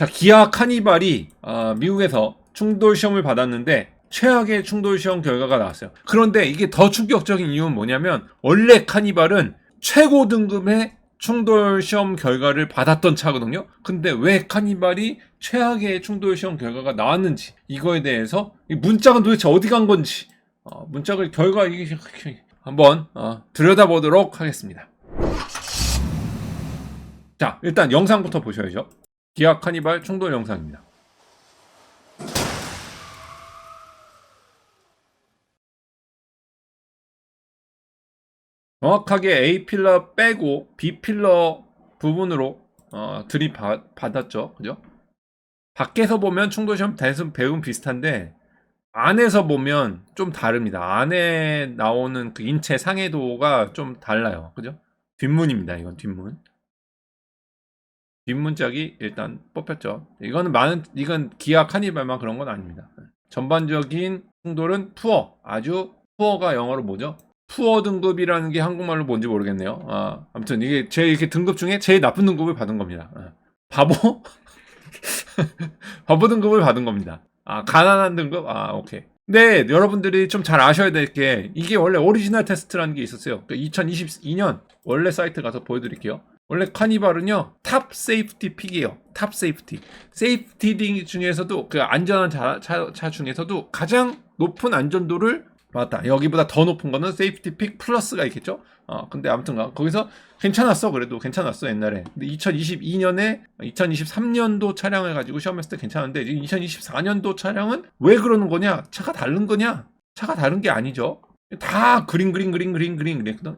자, 기아 카니발이 미국에서 충돌 시험을 받았는데 최악의 충돌 시험 결과가 나왔어요. 그런데 이게 더 충격적인 이유는 뭐냐면 원래 카니발은 최고 등급의 충돌 시험 결과를 받았던 차거든요. 근데 왜 카니발이 최악의 충돌 시험 결과가 나왔는지, 이거에 대해서 이 문짝은 도대체 어디 간 건지 문짝을 결과 이게 한번 들여다보도록 하겠습니다. 자, 일단 영상부터 보셔야죠. 기아 카니발 충돌 영상입니다. 정확하게 A 필러 빼고 B 필러 부분으로 들이받았죠. 그죠? 밖에서 보면 충돌시험 배움 비슷한데 안에서 보면 좀 다릅니다. 안에 나오는 그 인체 상해도가 좀 달라요. 그죠? 뒷문입니다. 이건 뒷문. 뒷문짝이 일단 뽑혔죠. 이건 기아 카니발만 그런 건 아닙니다. 전반적인 충돌은 푸어, 아주 푸어가 영어로 뭐죠? 푸어 등급이라는 게 한국말로 뭔지 모르겠네요. 아무튼 이게 이렇게 등급 중에 제일 나쁜 등급을 받은 겁니다. 바보? 바보 등급을 받은 겁니다. 가난한 등급? 오케이. 네, 여러분들이 좀 잘 아셔야 될 게 이게 원래 오리지널 테스트라는 게 있었어요. 2022년 원래 사이트 가서 보여드릴게요. 원래 카니발은요 탑 세이프티 픽이에요. 탑 세이프티. 세이프티 중에서도 그 안전한 차 중에서도 가장 높은 안전도를 맞다. 여기보다 더 높은 거는 세이프티 픽 플러스가 있겠죠. 근데 아무튼 거기서 괜찮았어. 그래도 괜찮았어 옛날에. 근데 2023년도 차량을 가지고 시험했을 때 괜찮은데 2024년도 차량은 왜 그러는 거냐? 차가 다른 거냐? 차가 다른 게 아니죠. 다 그린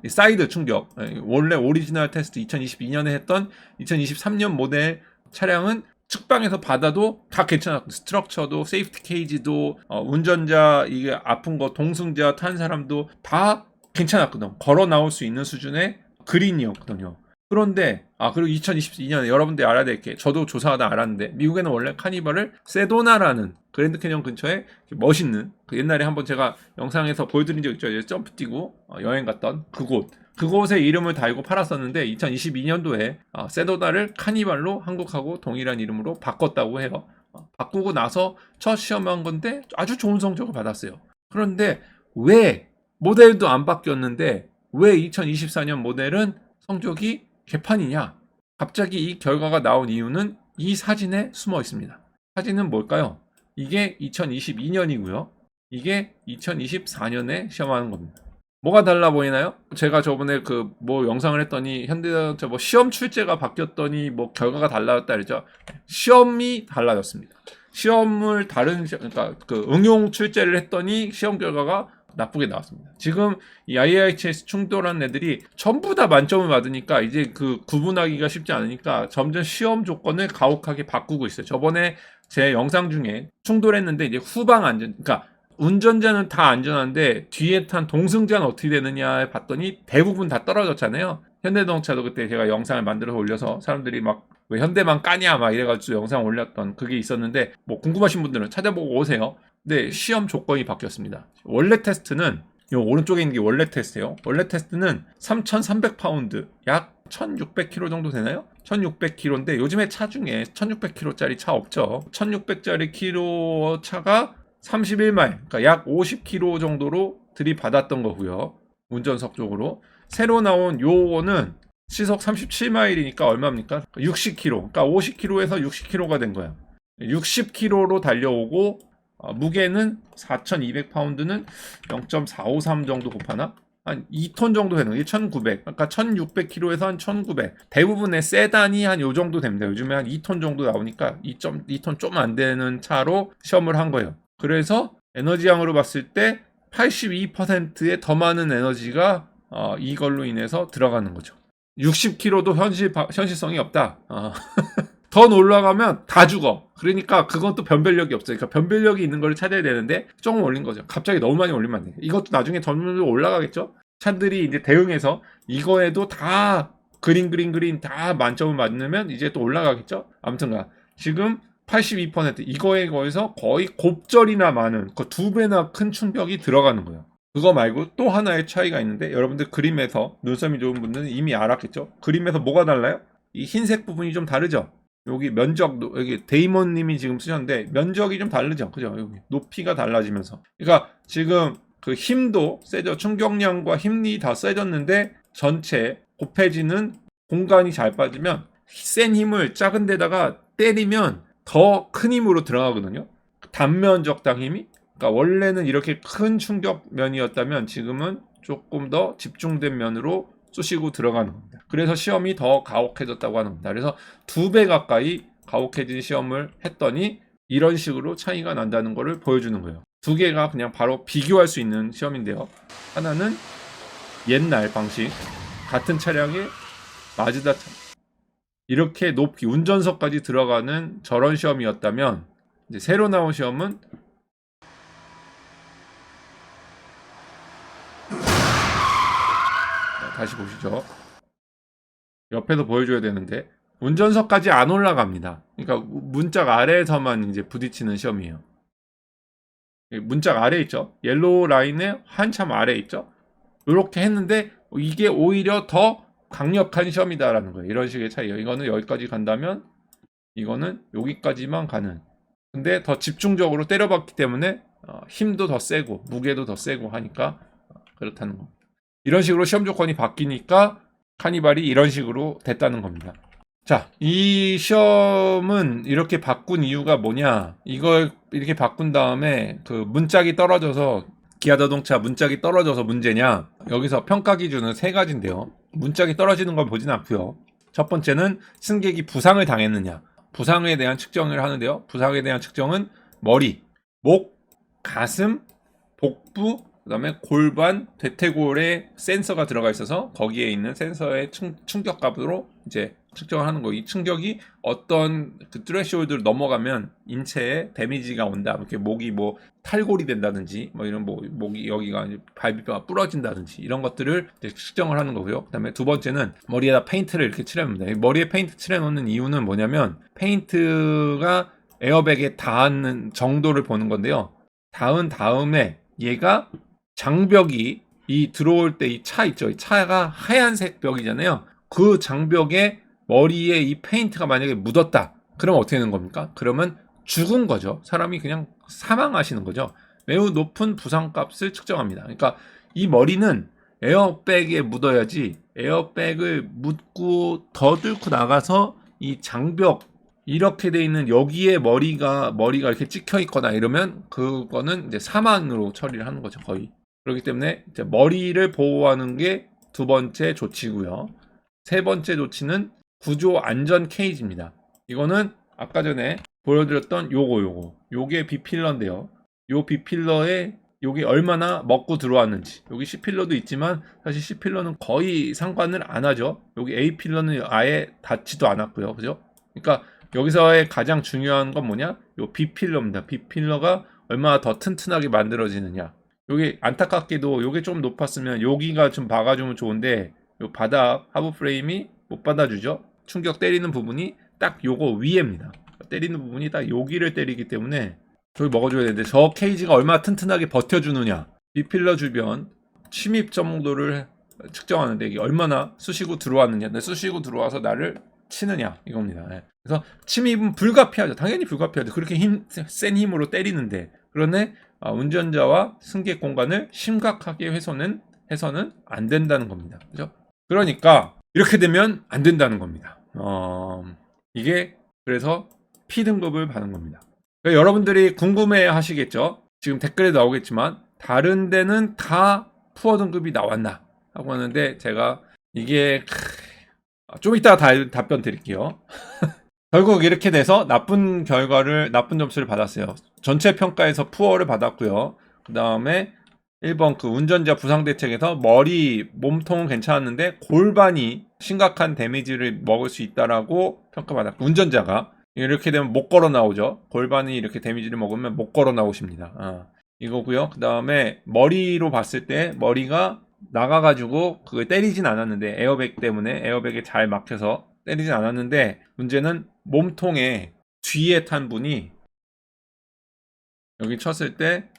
사이드 충격. 원래 오리지널 테스트 2022년에 했던 2023년 모델 차량은 측방에서 받아도 다 괜찮았고 스트럭처도 세이프티 케이지도 운전자 이게 아픈 거 동승자 탄 사람도 다 괜찮았거든. 걸어 나올 수 있는 수준의 그린이었거든요. 그런데 그리고 2022년에 여러분들이 알아야 될 게 저도 조사하다 알았는데 미국에는 원래 카니발을 세도나라는 그랜드 캐년 근처에 멋있는 그 옛날에 한번 제가 영상에서 보여드린 적 있죠. 점프 뛰고 여행 갔던 그곳에 이름을 달고 팔았었는데 2022년도에 세도나를 카니발로 한국하고 동일한 이름으로 바꿨다고 해요. 바꾸고 나서 첫 시험한 건데 아주 좋은 성적을 받았어요. 그런데 왜 모델도 안 바뀌었는데 왜 2024년 모델은 성적이 개판이냐? 갑자기 이 결과가 나온 이유는 이 사진에 숨어 있습니다. 사진은 뭘까요? 이게 2022년이고요. 이게 2024년에 시험하는 겁니다. 뭐가 달라 보이나요? 제가 저번에 영상을 했더니 현대자동차 시험 출제가 바뀌었더니 결과가 달라졌다 그랬죠. 시험이 달라졌습니다. 그러니까 응용 출제를 했더니 시험 결과가 나쁘게 나왔습니다. 지금 이 IIHS 충돌한 애들이 전부 다 만점을 받으니까 이제 구분하기가 쉽지 않으니까 점점 시험 조건을 가혹하게 바꾸고 있어요. 저번에 제 영상 중에 충돌했는데 이제 후방 안전, 그러니까 운전자는 다 안전한데 뒤에 탄 동승자는 어떻게 되느냐 봤더니 대부분 다 떨어졌잖아요. 현대자동차도 그때 제가 영상을 만들어서 올려서 사람들이 왜 현대만 까냐 이래가지고 영상 올렸던 그게 있었는데 궁금하신 분들은 찾아보고 오세요. 네, 시험 조건이 바뀌었습니다. 원래 테스트는 이 오른쪽에 있는 게 원래 테스트예요. 원래 테스트는 3,300파운드, 약 1,600kg 정도 되나요? 1,600kg인데 요즘에 차 중에 1,600kg짜리 차 없죠. 1,600짜리 키로 차가 31마일, 그러니까 약 50km 정도로 들이받았던 거고요. 운전석 쪽으로. 새로 나온 요거는 시속 37마일이니까 얼마입니까? 60km. 그러니까 50km에서 60km가 된 거야. 60km로 달려오고 무게는 4,200파운드는 0.453 정도 곱하나? 한 2톤 정도 되는 거예요. 1,900. 그러니까 1,600km에서 한 1,900. 대부분의 세단이 한 요 정도 됩니다. 요즘에 한 2톤 정도 나오니까 2톤 좀 안 되는 차로 시험을 한 거예요. 그래서 에너지량으로 봤을 때 82%의 더 많은 에너지가 이걸로 인해서 들어가는 거죠. 60km도 현실성이 없다. 더 올라가면 다 죽어. 그러니까 그건 또 변별력이 없어요. 그러니까 변별력이 있는 걸 찾아야 되는데 조금 올린 거죠. 갑자기 너무 많이 올리면 안 돼. 이것도 나중에 점점 올라가겠죠. 차들이 이제 대응해서 이거에도 다 그린 다 만점을 맞으면 이제 또 올라가겠죠. 아무튼가 지금 82% 이거에 거해서 거의 곱절이나 많은 그 2배나 큰 충격이 들어가는 거예요. 그거 말고 또 하나의 차이가 있는데 여러분들 그림에서 눈썹이 좋은 분들은 이미 알았겠죠. 그림에서 뭐가 달라요? 이 흰색 부분이 좀 다르죠. 여기 면적, 여기 데이먼님이 지금 쓰셨는데 면적이 좀 다르죠, 그죠? 여기 높이가 달라지면서, 그러니까 지금 그 힘도 세져, 충격량과 힘이 다 세졌는데 전체 곱해지는 공간이 잘 빠지면 센 힘을 작은 데다가 때리면 더 큰 힘으로 들어가거든요. 단면적당 힘이. 그러니까 원래는 이렇게 큰 충격면이었다면 지금은 조금 더 집중된 면으로 쑤시고 들어가는 겁니다. 그래서 시험이 더 가혹해졌다고 하는 겁니다. 그래서 2배 가까이 가혹해진 시험을 했더니 이런 식으로 차이가 난다는 것을 보여주는 거예요. 두 개가 그냥 바로 비교할 수 있는 시험인데요. 하나는 옛날 방식, 같은 차량에 마즈다 이렇게 높이 운전석까지 들어가는 저런 시험이었다면, 이제 새로 나온 시험은 다시 보시죠. 옆에서 보여줘야 되는데 운전석까지 안 올라갑니다. 그러니까 문짝 아래에서만 이제 부딪히는 시험이에요. 문짝 아래 있죠. 옐로우 라인에 한참 아래 있죠. 이렇게 했는데 이게 오히려 더 강력한 시험이다라는 거예요. 이런 식의 차이예요. 이거는 여기까지 간다면 이거는 여기까지만 가는. 근데 더 집중적으로 때려봤기 때문에 힘도 더 세고 무게도 더 세고 하니까 그렇다는 겁니다. 이런 식으로 시험 조건이 바뀌니까 카니발이 이런 식으로 됐다는 겁니다. 자, 이 시험은 이렇게 바꾼 이유가 뭐냐? 이걸 이렇게 바꾼 다음에 그 문짝이 떨어져서, 기아자동차 문짝이 떨어져서 문제냐? 여기서 평가 기준은 3가지인데요. 문짝이 떨어지는 걸 보진 않고요. 첫 번째는 승객이 부상을 당했느냐? 부상에 대한 측정을 하는데요. 부상에 대한 측정은 머리, 목, 가슴, 복부, 그 다음에 골반, 대퇴골에 센서가 들어가 있어서 거기에 있는 센서의 충격값으로 이제 측정을 하는 거예요. 이 충격이 어떤 그 트레시홀드를 넘어가면 인체에 데미지가 온다. 이렇게 목이 뭐 탈골이 된다든지, 뭐 이런 뭐 목이 여기가 발비뼈가 부러진다든지 이런 것들을 이제 측정을 하는 거고요. 그다음에 두 번째는 머리에다 페인트를 이렇게 칠해놓습니다. 머리에 페인트 칠해놓는 이유는 뭐냐면 페인트가 에어백에 닿는 정도를 보는 건데요. 닿은 다음에 얘가 장벽이 이 들어올 때 이 차 있죠. 이 차가 하얀색 벽이잖아요. 그 장벽에 머리에 이 페인트가 만약에 묻었다. 그럼 어떻게 되는 겁니까? 그러면 죽은 거죠. 사람이 그냥 사망하시는 거죠. 매우 높은 부상값을 측정합니다. 그러니까 이 머리는 에어백에 묻어야지, 에어백을 묻고 더 뚫고 나가서 이 장벽 이렇게 돼 있는 여기에 머리가 이렇게 찍혀 있거나 이러면 그거는 이제 사망으로 처리를 하는 거죠, 거의. 그렇기 때문에 이제 머리를 보호하는 게 두 번째 조치고요. 세 번째 조치는 구조 안전 케이지입니다. 이거는 아까 전에 보여드렸던 요게 B필러인데요. 요 B필러에 요게 얼마나 먹고 들어왔는지. 여기 C필러도 있지만 사실 C필러는 거의 상관을 안 하죠. 여기 A필러는 아예 닿지도 않았고요. 그죠? 그러니까 여기서의 가장 중요한 건 뭐냐? 요 B필러입니다. B필러가 얼마나 더 튼튼하게 만들어지느냐. 요게 안타깝게도 요게 좀 높았으면 여기가 좀 박아주면 좋은데 요 바닥 하부 프레임이 못 받아주죠. 충격 때리는 부분이 딱 요거 위에입니다. 때리는 부분이 딱 여기를 때리기 때문에 저기 먹어줘야 되는데 저 케이지가 얼마나 튼튼하게 버텨주느냐. B필러 주변 침입 정도를 측정하는데 이게 얼마나 쑤시고 들어왔느냐. 쑤시고 들어와서 나를 치느냐 이겁니다. 그래서 침입은 불가피하죠. 당연히 불가피하죠. 그렇게 센 힘으로 때리는데. 그런데 운전자와 승객 공간을 심각하게 해서는 안 된다는 겁니다. 그죠? 그러니까 이렇게 되면 안 된다는 겁니다. 이게 그래서 P등급을 받는 겁니다. 그러니까 여러분들이 궁금해 하시겠죠? 지금 댓글에 나오겠지만 다른 데는 다 푸어 등급이 나왔나 하고 하는데 제가 이게 좀 이따가 답변 드릴게요. 결국 이렇게 돼서 나쁜 점수를 받았어요. 전체 평가에서 푸어를 받았고요. 그 다음에 1번 그 운전자 부상 대책에서 머리, 몸통은 괜찮았는데 골반이 심각한 데미지를 먹을 수 있다라고 평가받았고, 운전자가 이렇게 되면 못 걸어 나오죠. 골반이 이렇게 데미지를 먹으면 못 걸어 나오십니다. 이거고요. 그 다음에 머리로 봤을 때 머리가 나가가지고 그걸 때리진 않았는데 에어백 때문에 에어백에 잘 막혀서 때리진 않았는데 문제는 몸통에 뒤에 탄 분이 여기 쳤을 때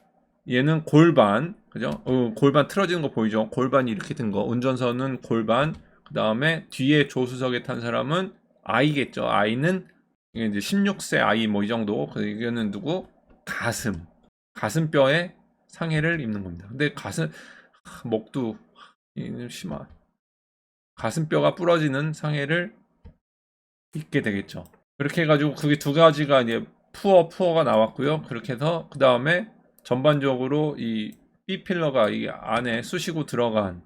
얘는 골반, 그죠? 골반 틀어지는 거 보이죠? 골반이 이렇게 든 거. 운전선은 골반, 그 다음에 뒤에 조수석에 탄 사람은 I겠죠. I는 이게 이제 16세 아이 뭐 이 정도. 이거는 누구? 가슴뼈에 상해를 입는 겁니다. 근데 목도 심한 가슴뼈가 부러지는 상해를 입게 되겠죠. 그렇게 해가지고 그게 두 가지가 이제 푸어가 나왔고요. 그렇게 해서 그 다음에 전반적으로 이 B필러가 이 안에 쑤시고 들어간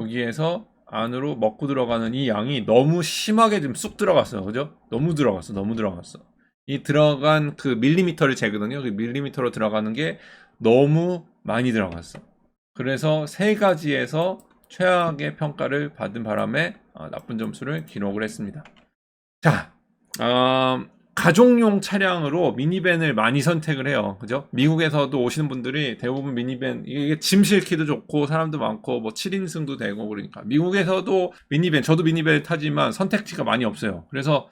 여기에서 안으로 먹고 들어가는 이 양이 너무 심하게 좀 쑥 들어갔어요. 그죠? 너무 들어갔어. 이 들어간 그 밀리미터를 재거든요. 그 밀리미터로 들어가는 게 너무 많이 들어갔어. 그래서 세 가지에서 최악의 평가를 받은 바람에 나쁜 점수를 기록을 했습니다. 자, 가족용 차량으로 미니밴을 많이 선택을 해요. 그죠? 미국에서도 오시는 분들이 대부분 미니밴, 이게 짐 실기도 좋고, 사람도 많고, 뭐 7인승도 되고, 그러니까. 미국에서도 미니밴, 저도 미니밴을 타지만 선택지가 많이 없어요. 그래서,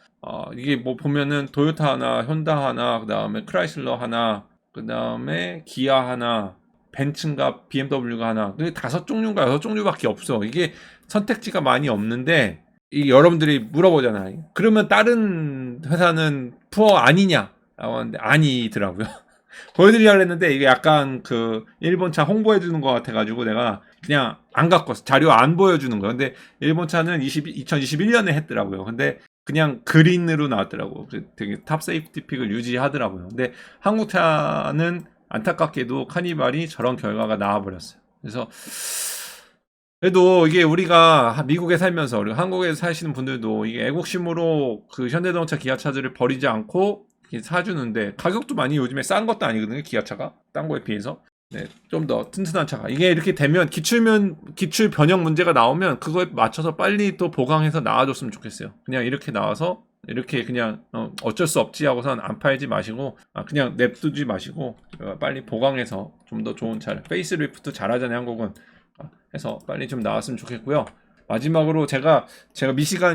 이게 뭐 보면은 도요타 하나, 현다 하나, 그 다음에 크라이슬러 하나, 그 다음에 기아 하나, 벤츠인가 BMW가 하나, 그 5종류인가 6종류밖에 없어. 이게 선택지가 많이 없는데, 여러분들이 물어보잖아요. 그러면 다른 회사는 푸어 아니냐? 라고 하는데 아니더라고요. 보여드리려고 했는데 이게 약간 그 일본 차 홍보해주는 것 같아가지고 내가 그냥 안 갖고 왔어. 자료 안 보여주는 거예요. 근데 일본 차는 2021년에 했더라고요. 근데 그냥 그린으로 나왔더라고요. 되게 탑 세이프티 픽을 유지하더라고요. 근데 한국 차는 안타깝게도 카니발이 저런 결과가 나와버렸어요. 그래서 그래도 이게 우리가 미국에 살면서 우리가 한국에 사시는 분들도 이게 애국심으로 그 현대자동차 기아차들을 버리지 않고 사주는데 가격도 많이 요즘에 싼 것도 아니거든요. 기아차가 딴 거에 비해서 좀 더 튼튼한 차가 이게 이렇게 되면 기출 변형 문제가 나오면 그거에 맞춰서 빨리 또 보강해서 나와줬으면 좋겠어요. 그냥 이렇게 나와서 이렇게 그냥 어쩔 수 없지 하고선 안 팔지 마시고 그냥 냅두지 마시고 빨리 보강해서 좀 더 좋은 차를 페이스리프트 잘하잖아요. 한국은 해서 빨리 좀 나왔으면 좋겠고요. 마지막으로 제가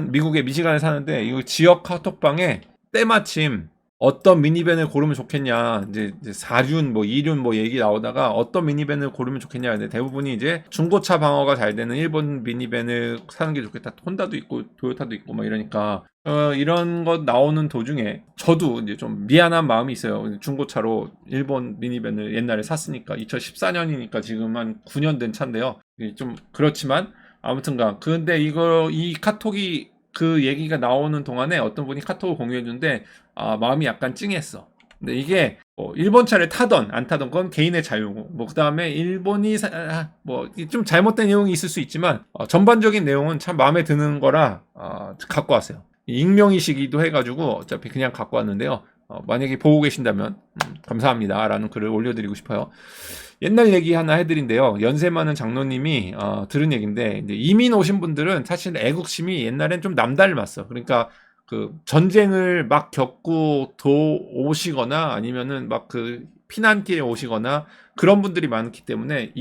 미국의 미시간에 사는데 이 지역 카톡방에 때마침 어떤 미니밴을 고르면 좋겠냐 이제 4륜 뭐 2륜 뭐 얘기 나오다가 어떤 미니밴을 고르면 좋겠냐 근데 대부분이 이제 중고차 방어가 잘 되는 일본 미니밴을 사는 게 좋겠다. 혼다도 있고 도요타도 있고 막 이러니까 이런 것 나오는 도중에 저도 이제 좀 미안한 마음이 있어요. 중고차로 일본 미니밴을 옛날에 샀으니까 2014년이니까 지금 한 9년 된 차인데요. 좀 그렇지만 아무튼가 근데 이 카톡이 그 얘기가 나오는 동안에 어떤 분이 카톡을 공유해주는데 마음이 약간 찡했어. 근데 이게 일본 차를 타던 안 타던 건 개인의 자유고 뭐 그 다음에 일본이 뭐 좀 잘못된 내용이 있을 수 있지만 전반적인 내용은 참 마음에 드는 거라 갖고 왔어요. 익명이시기도 해가지고 어차피 그냥 갖고 왔는데요. 만약에 보고 계신다면 감사합니다 라는 글을 올려드리고 싶어요. 옛날 얘기 하나 해드린데요. 연세 많은 장로님이 들은 얘기인데 이제 이민 오신 분들은 사실 애국심이 옛날엔 좀 남닮았어. 그러니까 그 전쟁을 막 겪고 오시거나 아니면은 막 그 피난길에 오시거나 그런 분들이 많기 때문에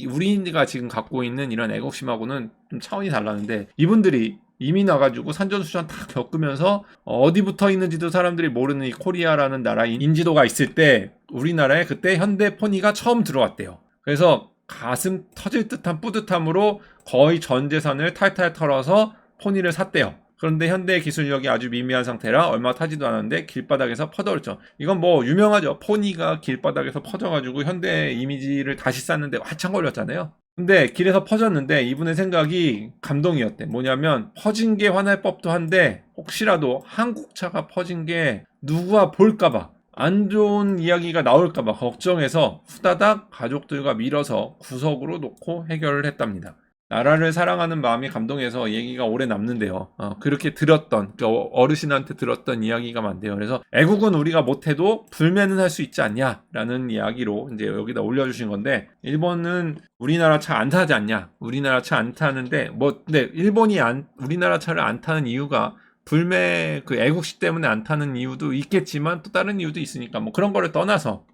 우리가 지금 갖고 있는 이런 애국심하고는 좀 차원이 달랐는데 이분들이 이민 와가지고 산전수전 다 겪으면서 어디 붙어 있는지도 사람들이 모르는 이 코리아라는 나라 인지도가 있을 때 우리나라에 그때 현대 포니가 처음 들어왔대요. 그래서 가슴 터질 듯한 뿌듯함으로 거의 전 재산을 탈탈 털어서 포니를 샀대요. 그런데 현대 기술력이 아주 미미한 상태라 얼마 타지도 않았는데 길바닥에서 퍼져버렸죠. 이건 뭐 유명하죠. 포니가 길바닥에서 퍼져가지고 현대 이미지를 다시 쌓는데 한참 걸렸잖아요. 근데 길에서 퍼졌는데 이분의 생각이 감동이었대. 뭐냐면 퍼진 게 화날 법도 한데 혹시라도 한국차가 퍼진 게 누가 볼까봐 안 좋은 이야기가 나올까봐 걱정해서 후다닥 가족들과 밀어서 구석으로 놓고 해결을 했답니다. 나라를 사랑하는 마음이 감동해서 얘기가 오래 남는데요. 그렇게 들었던 어르신한테 들었던 이야기가 많대요. 그래서 애국은 우리가 못해도 불매는 할 수 있지 않냐라는 이야기로 이제 여기다 올려주신 건데 일본은 우리나라 차 안 타지 않냐? 우리나라 차 안 타는데 근데 일본이 우리나라 차를 안 타는 이유가 불매 그 애국시 때문에 안 타는 이유도 있겠지만 또 다른 이유도 있으니까 뭐 그런 거를 떠나서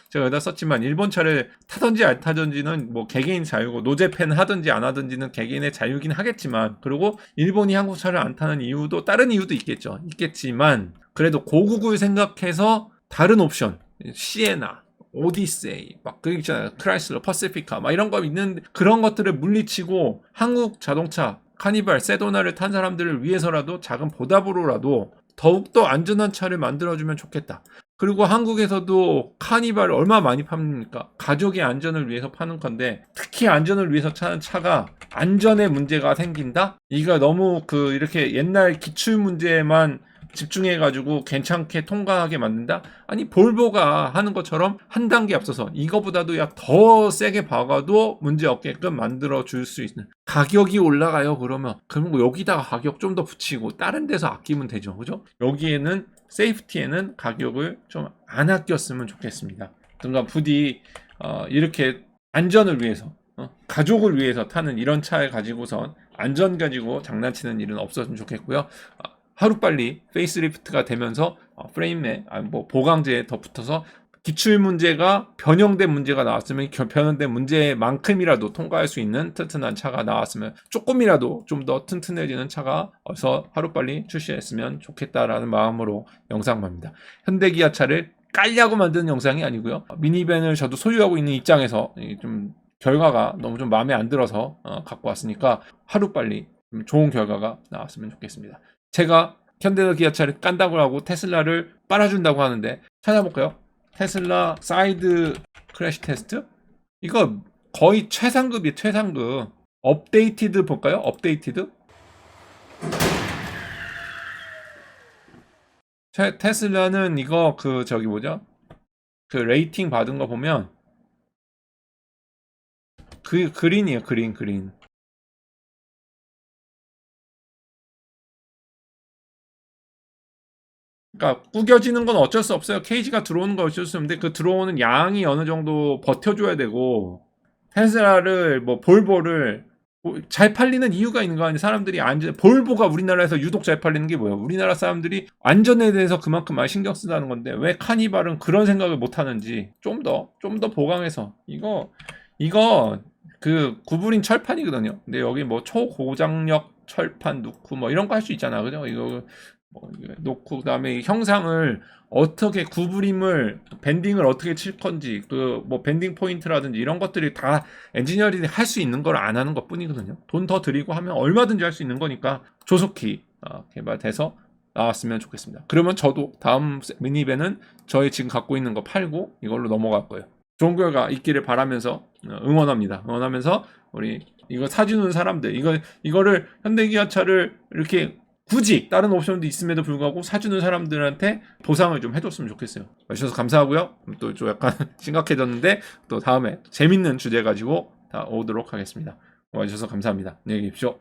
제가 여기다 썼지만 일본 차를 타든지 안 타든지는 뭐 개개인 자유고 노제팬 하든지 안 하든지는 개개인의 자유긴 하겠지만 그리고 일본이 한국 차를 안 타는 이유도 다른 이유도 있겠지만 그래도 고국을 생각해서 다른 옵션 시에나 오디세이 막 그 있잖아요. 크라이슬러 퍼시피카 막 이런 거 있는 그런 것들을 물리치고 한국 자동차 카니발, 세도나를 탄 사람들을 위해서라도 작은 보답으로라도 더욱더 안전한 차를 만들어주면 좋겠다. 그리고 한국에서도 카니발을 얼마 많이 팝니까? 가족의 안전을 위해서 파는 건데, 특히 안전을 위해서 차는 차가 안전에 문제가 생긴다? 이거 너무 이렇게 옛날 기출 문제만 집중해가지고 괜찮게 통과하게 만든다? 아니, 볼보가 하는 것처럼 한 단계 앞서서 이거보다도 더 세게 박아도 문제 없게끔 만들어 줄 수 있는. 가격이 올라가요, 그러면 뭐 여기다가 가격 좀 더 붙이고 다른 데서 아끼면 되죠, 그죠? 여기에는 세이프티에는 가격을 좀 안 아꼈으면 좋겠습니다. 그러니까 부디 이렇게 안전을 위해서, 가족을 위해서 타는 이런 차를 가지고선 안전 가지고 장난치는 일은 없었으면 좋겠고요. 하루빨리 페이스리프트가 되면서 프레임에 보강제에 더 붙어서 기출 문제가 변형된 문제가 나왔으면 변형된 문제만큼이라도 통과할 수 있는 튼튼한 차가 나왔으면, 조금이라도 좀 더 튼튼해지는 차가 어서 하루빨리 출시했으면 좋겠다라는 마음으로 영상 봅니다. 현대기아차를 깔려고 만드는 영상이 아니고요. 미니밴을 저도 소유하고 있는 입장에서 좀 결과가 너무 좀 마음에 안 들어서 갖고 왔으니까 하루빨리 좀 좋은 결과가 나왔으면 좋겠습니다. 제가 현대기아차를 깐다고 하고 테슬라를 빨아준다고 하는데, 찾아볼까요? 테슬라 사이드 크래시 테스트? 이거 거의 최상급이에요, 최상급. 업데이티드 볼까요? 업데이티드? 테슬라는 이거 저기 뭐죠? 레이팅 받은 거 보면 그린이에요, 그린. 그러니까 구겨지는 건 어쩔 수 없어요. 케이지가 들어오는 건 어쩔 수 없는데 그 들어오는 양이 어느 정도 버텨줘야 되고, 테슬라를 볼보를 잘 팔리는 이유가 있는 거 아니에요. 사람들이 볼보가 우리나라에서 유독 잘 팔리는 게 뭐예요? 우리나라 사람들이 안전에 대해서 그만큼 많이 신경 쓰다는 건데, 왜 카니발은 그런 생각을 못 하는지 좀 더 보강해서, 이거 구부린 철판이거든요. 근데 여기 초고장력 철판 넣고 이런 거 할 수 있잖아, 그죠? 이거 놓고 그다음에 형상을 어떻게 구부림을 밴딩을 어떻게 칠 건지, 밴딩 포인트라든지 이런 것들이 다 엔지니어들이 할 수 있는 걸 안 하는 것 뿐이거든요. 돈 더 들이고 하면 얼마든지 할 수 있는 거니까 조속히 개발돼서 나왔으면 좋겠습니다. 그러면 저도 다음 미니밴은 저희 지금 갖고 있는 거 팔고 이걸로 넘어갈 거예요. 좋은 결과 있기를 바라면서 응원합니다. 응원하면서 우리 이거 사주는 사람들, 이거를 현대기아차를 이렇게 굳이 다른 옵션도 있음에도 불구하고 사주는 사람들한테 보상을 좀 해줬으면 좋겠어요. 와주셔서 감사하고요. 또 좀 약간 심각해졌는데 또 다음에 재밌는 주제 가지고 다 오도록 하겠습니다. 와주셔서 감사합니다. 안녕히 계십시오.